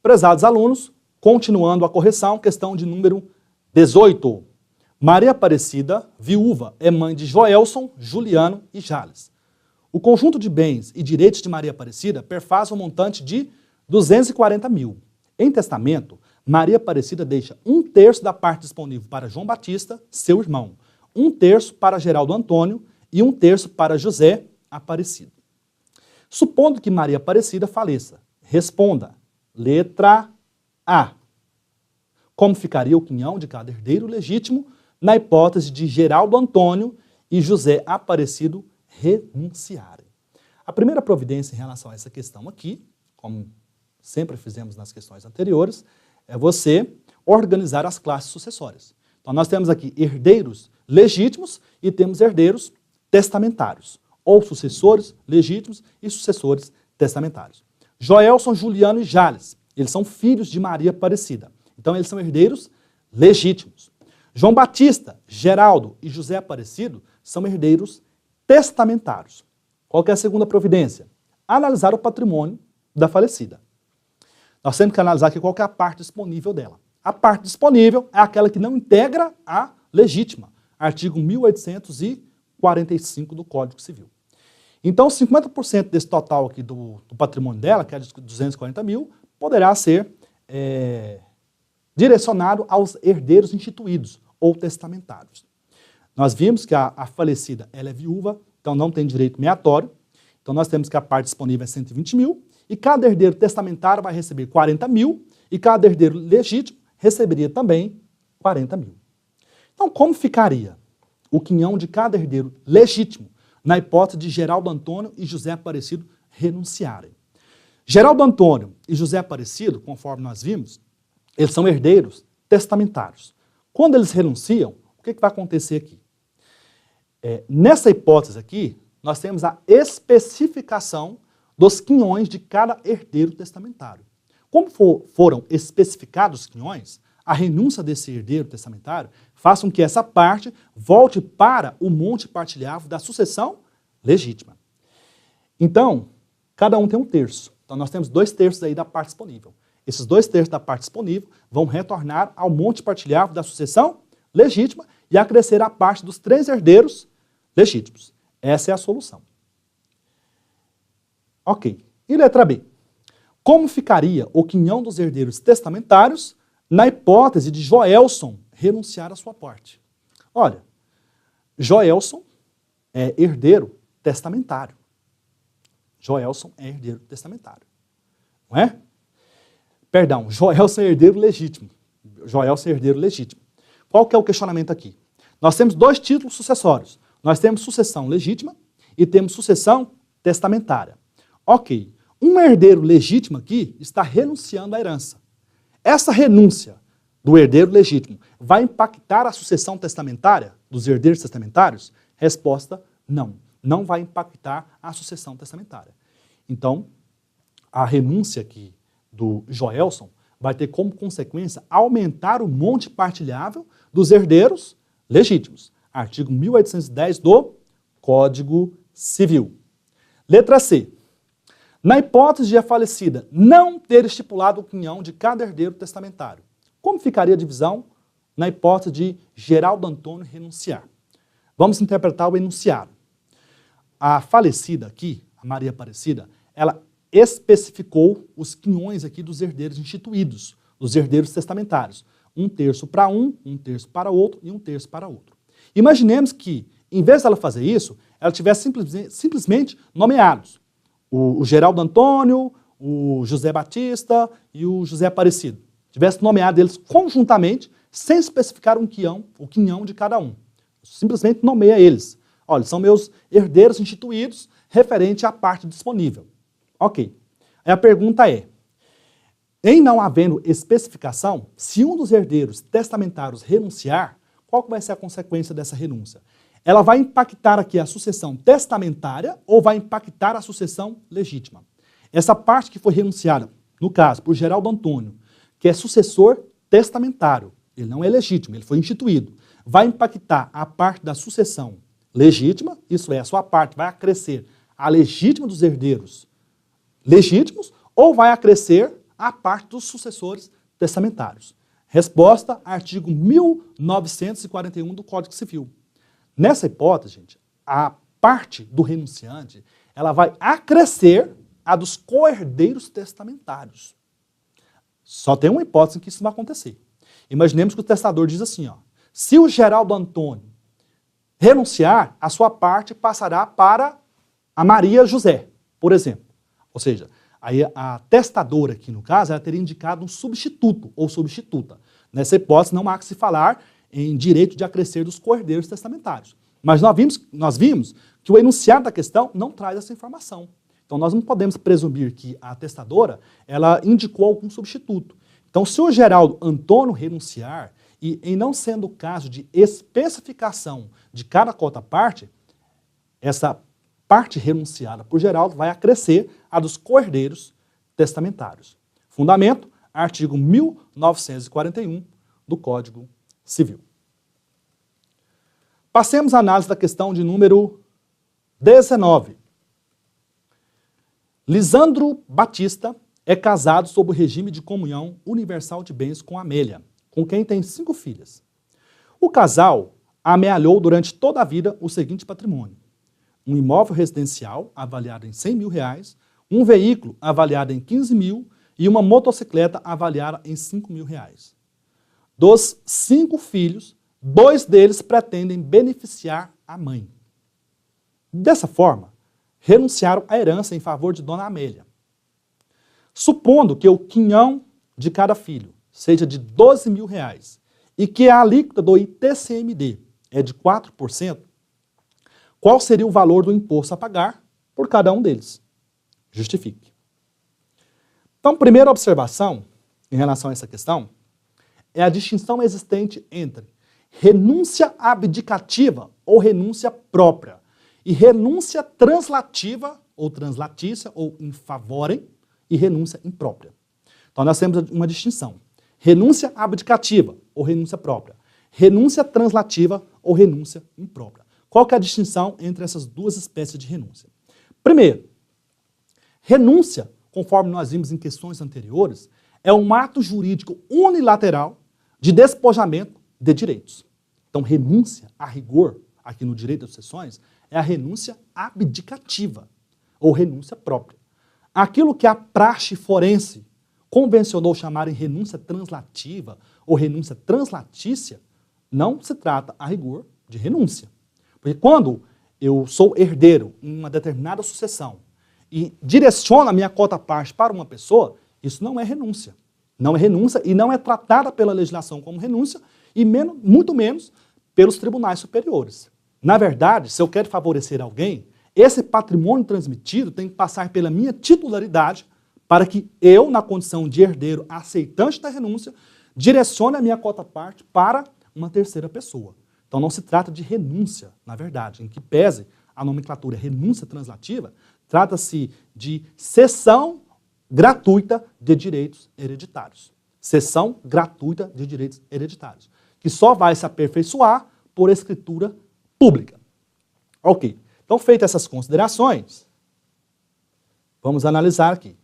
Prezados alunos, continuando a correção, questão de número 18. Maria Aparecida, viúva, é mãe de Joelson, Juliano e Jales. O conjunto de bens e direitos de Maria Aparecida perfaz um montante de 240 mil. Em testamento, Maria Aparecida deixa 1/3 da parte disponível para João Batista, seu irmão, 1/3 para Geraldo Antônio e 1/3 para José Aparecido. Supondo que Maria Aparecida faleça, responda. Letra A. Como ficaria o quinhão de cada herdeiro legítimo na hipótese de Geraldo Antônio e José Aparecido renunciarem? A primeira providência em relação a essa questão aqui, como sempre fizemos nas questões anteriores, é você organizar as classes sucessórias. Então nós temos aqui herdeiros legítimos e temos herdeiros testamentários, ou sucessores legítimos e sucessores testamentários. Joelson, Juliano e Jales, eles são filhos de Maria Aparecida. Então eles são herdeiros legítimos. João Batista, Geraldo e José Aparecido são herdeiros testamentários. Qual que é a segunda providência? Analisar o patrimônio da falecida. Nós temos que analisar aqui qual que é a parte disponível dela. A parte disponível é aquela que não integra a legítima. Artigo 1845 do Código Civil. Então, 50% desse total aqui do patrimônio dela, que é de 240 mil, poderá ser direcionado aos herdeiros instituídos ou testamentários. Nós vimos que a falecida ela é viúva, então não tem direito meatório. Então nós temos que a parte disponível é 120 mil, e cada herdeiro testamentário vai receber 40 mil, e cada herdeiro legítimo receberia também 40 mil. Então como ficaria o quinhão de cada herdeiro legítimo na hipótese de Geraldo Antônio e José Aparecido renunciarem? Geraldo Antônio e José Aparecido, conforme nós vimos, eles são herdeiros testamentários. Quando eles renunciam, o que vai acontecer aqui? Nessa hipótese aqui, nós temos a especificação dos quinhões de cada herdeiro testamentário. Como foram especificados os quinhões, a renúncia desse herdeiro testamentário faz com que essa parte volte para o monte partilhável da sucessão legítima. Então, cada um tem 1/3. Então nós temos 2/3 aí da parte disponível. Esses 2/3 da parte disponível vão retornar ao monte partilhável da sucessão legítima e acrescer a parte dos 3 herdeiros legítimos. Essa é a solução. Ok. E letra B? Como ficaria o quinhão dos herdeiros testamentários na hipótese de Joelson renunciar à sua parte? Olha, Joelson é herdeiro testamentário. Joelson é herdeiro testamentário. Não é? Perdão, Joelson é herdeiro legítimo. Joelson é herdeiro legítimo. Qual que é o questionamento aqui? Nós temos 2 títulos sucessórios. Nós temos sucessão legítima e temos sucessão testamentária. Ok, um herdeiro legítimo aqui está renunciando à herança. Essa renúncia do herdeiro legítimo vai impactar a sucessão testamentária dos herdeiros testamentários? Resposta, não. Não vai impactar a sucessão testamentária. Então, a renúncia aqui do Joelson vai ter como consequência aumentar o monte partilhável dos herdeiros legítimos. Artigo 1810 do Código Civil. Letra C. Na hipótese de a falecida não ter estipulado o quinhão de cada herdeiro testamentário, como ficaria a divisão na hipótese de Geraldo Antônio renunciar? Vamos interpretar o enunciado. A falecida aqui, a Maria Aparecida, ela especificou os quinhões aqui dos herdeiros instituídos, dos herdeiros testamentários. 1/3 para um, 1/3 para outro e 1/3 para outro. Imaginemos que, em vez dela fazer isso, ela tivesse simplesmente nomeados o Geraldo Antônio, o José Batista e o José Aparecido. Tivesse nomeado eles conjuntamente, sem especificar o quinhão de cada um. Simplesmente nomeia eles. Olha, são meus herdeiros instituídos referente à parte disponível. Ok. Aí a pergunta é, em não havendo especificação, se um dos herdeiros testamentários renunciar, qual vai ser a consequência dessa renúncia? Ela vai impactar aqui a sucessão testamentária ou vai impactar a sucessão legítima? Essa parte que foi renunciada, no caso, por Geraldo Antônio, que é sucessor testamentário, ele não é legítimo, ele foi instituído, vai impactar a parte da sucessão legítima, isso é, a sua parte vai acrescer a legítima dos herdeiros legítimos, ou vai acrescer à parte dos sucessores testamentários. Resposta, artigo 1941 do Código Civil. Nessa hipótese, gente, a parte do renunciante, ela vai acrescer a dos coherdeiros testamentários. Só tem uma hipótese em que isso vai acontecer. Imaginemos que o testador diz assim, ó, se o Geraldo Antônio renunciar, a sua parte passará para a Maria José, por exemplo. Ou seja, aí a testadora aqui no caso, ela teria indicado um substituto ou substituta. Nessa hipótese não há que se falar em direito de acrescer dos coherdeiros testamentários. Mas nós vimos que o enunciado da questão não traz essa informação. Então nós não podemos presumir que a testadora ela indicou algum substituto. Então se o Geraldo Antônio renunciar, e em não sendo o caso de especificação de cada cota-parte, essa parte renunciada por Geraldo vai acrescer a dos coherdeiros testamentários. Fundamento, artigo 1941 do Código Civil. Passemos à análise da questão de número 19. Lisandro Batista é casado sob o regime de comunhão universal de bens com Amélia, com quem tem 5 filhas. O casal amealhou durante toda a vida o seguinte patrimônio: um imóvel residencial avaliado em R$100 mil, um veículo avaliado em 15 mil e uma motocicleta avaliada em R$5 mil. Dos 5 filhos, 2 deles pretendem beneficiar a mãe. Dessa forma, renunciaram à herança em favor de Dona Amélia. Supondo que o quinhão de cada filho seja de R$12 mil e que a alíquota do ITCMD é de 4%, qual seria o valor do imposto a pagar por cada um deles? Justifique. Então, primeira observação em relação a essa questão é a distinção existente entre renúncia abdicativa ou renúncia própria e renúncia translativa ou translatícia ou in favorem e renúncia imprópria. Então, nós temos uma distinção. Renúncia abdicativa ou renúncia própria. Renúncia translativa ou renúncia imprópria. Qual que é a distinção entre essas duas espécies de renúncia? Primeiro, renúncia, conforme nós vimos em questões anteriores, é um ato jurídico unilateral de despojamento de direitos. Então, renúncia, a rigor, aqui no direito das sucessões, é a renúncia abdicativa ou renúncia própria. Aquilo que a praxe forense convencionou chamar em renúncia translativa ou renúncia translatícia, não se trata, a rigor, de renúncia. Porque quando eu sou herdeiro em uma determinada sucessão e direciono a minha cota-parte para uma pessoa, isso não é renúncia. Não é renúncia e não é tratada pela legislação como renúncia e muito menos pelos tribunais superiores. Na verdade, se eu quero favorecer alguém, esse patrimônio transmitido tem que passar pela minha titularidade para que eu, na condição de herdeiro aceitante da renúncia, direcione a minha cota-parte para uma terceira pessoa. Então não se trata de renúncia, na verdade, em que pese a nomenclatura renúncia translativa, trata-se de cessão gratuita de direitos hereditários. Cessão gratuita de direitos hereditários, que só vai se aperfeiçoar por escritura pública. Ok, então feitas essas considerações, vamos analisar aqui.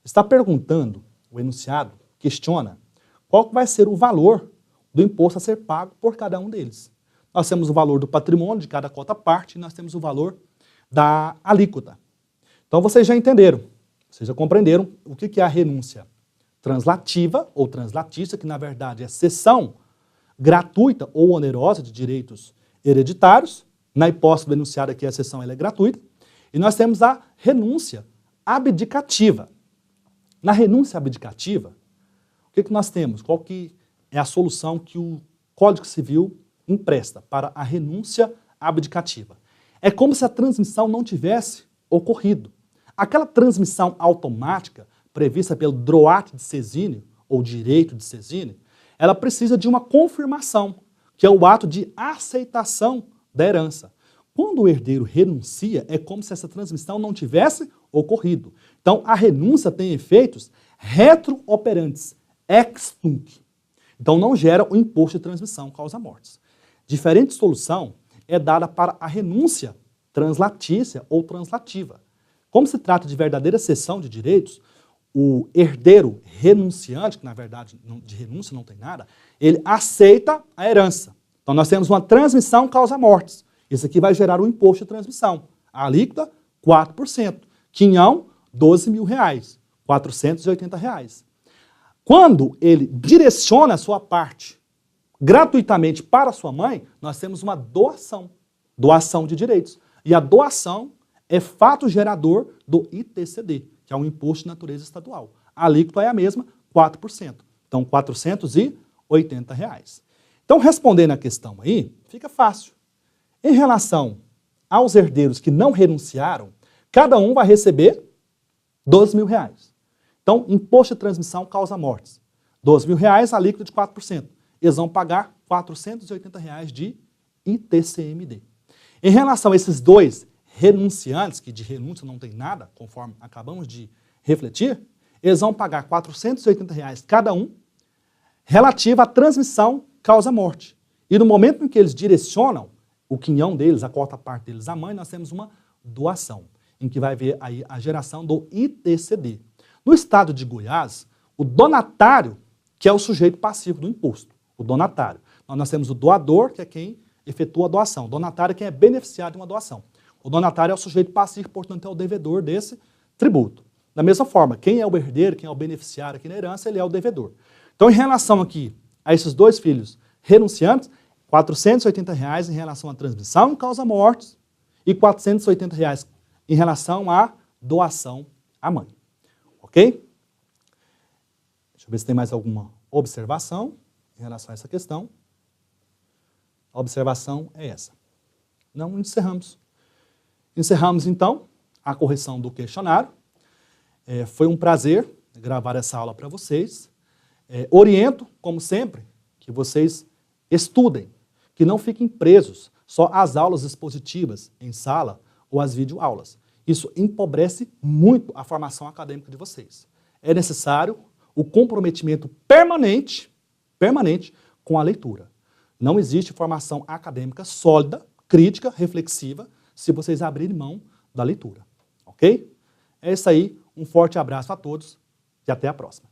Está perguntando, o enunciado questiona, qual vai ser o valor do imposto a ser pago por cada um deles. Nós temos o valor do patrimônio de cada cota-parte e nós temos o valor da alíquota. Então vocês já entenderam, vocês já compreenderam o que é a renúncia translativa ou translatícia, que na verdade é cessão gratuita ou onerosa de direitos hereditários. Na hipótese do enunciado aqui a cessão ela é gratuita. E nós temos a renúncia abdicativa. Na renúncia abdicativa, o que nós temos? Qual que é a solução que o Código Civil empresta para a renúncia abdicativa? É como se a transmissão não tivesse ocorrido. Aquela transmissão automática prevista pelo droit de sesine, ou direito de sesine, ela precisa de uma confirmação, que é o ato de aceitação da herança. Quando o herdeiro renuncia, é como se essa transmissão não tivesse ocorrido. Então, a renúncia tem efeitos retrooperantes, ex tunc. Então, não gera o imposto de transmissão causa-mortes. Diferente solução é dada para a renúncia translatícia ou translativa. Como se trata de verdadeira cessão de direitos, o herdeiro renunciante, que na verdade de renúncia não tem nada, ele aceita a herança. Então nós temos uma transmissão causa-mortes. Isso aqui vai gerar o imposto de transmissão. A alíquota, 4%. Quinhão, R$12.000, R$480. Quando ele direciona a sua parte gratuitamente para a sua mãe, nós temos uma doação. Doação de direitos. E a doação é fato gerador do ITCD, que é um imposto de natureza estadual. A alíquota é a mesma, 4%. Então, R$480. Então, respondendo a questão aí, fica fácil. Em relação aos herdeiros que não renunciaram, cada um vai receber R$12.000. Então, imposto de transmissão causa mortes. R$12.000, alíquota de 4%. Eles vão pagar R$480 de ITCMD. Em relação a esses dois renunciantes, que de renúncia não tem nada, conforme acabamos de refletir, eles vão pagar R$480 cada um, relativa à transmissão causa-morte. E no momento em que eles direcionam o quinhão deles, a quarta parte deles à mãe, nós temos uma doação, em que vai haver aí a geração do ITCD. No estado de Goiás, o donatário, que é o sujeito passivo do imposto, o donatário. Nós temos o doador, que é quem efetua a doação. O donatário é quem é beneficiado de uma doação. O donatário é o sujeito passivo, portanto é o devedor desse tributo. Da mesma forma, quem é o herdeiro, quem é o beneficiário aqui na herança, ele é o devedor. Então, em relação aqui a esses dois filhos renunciantes, R$480 em relação à transmissão causa-mortes e R$480 em relação à doação à mãe. Ok? Deixa eu ver se tem mais alguma observação em relação a essa questão. A observação é essa. Não, encerramos. Encerramos, então, a correção do questionário. Foi um prazer gravar essa aula para vocês. Oriento, como sempre, que vocês estudem, que não fiquem presos só às aulas expositivas em sala ou às videoaulas. Isso empobrece muito a formação acadêmica de vocês. É necessário o comprometimento permanente com a leitura. Não existe formação acadêmica sólida, crítica, reflexiva, se vocês abrirem mão da leitura. Ok? É isso aí. Um forte abraço a todos e até a próxima.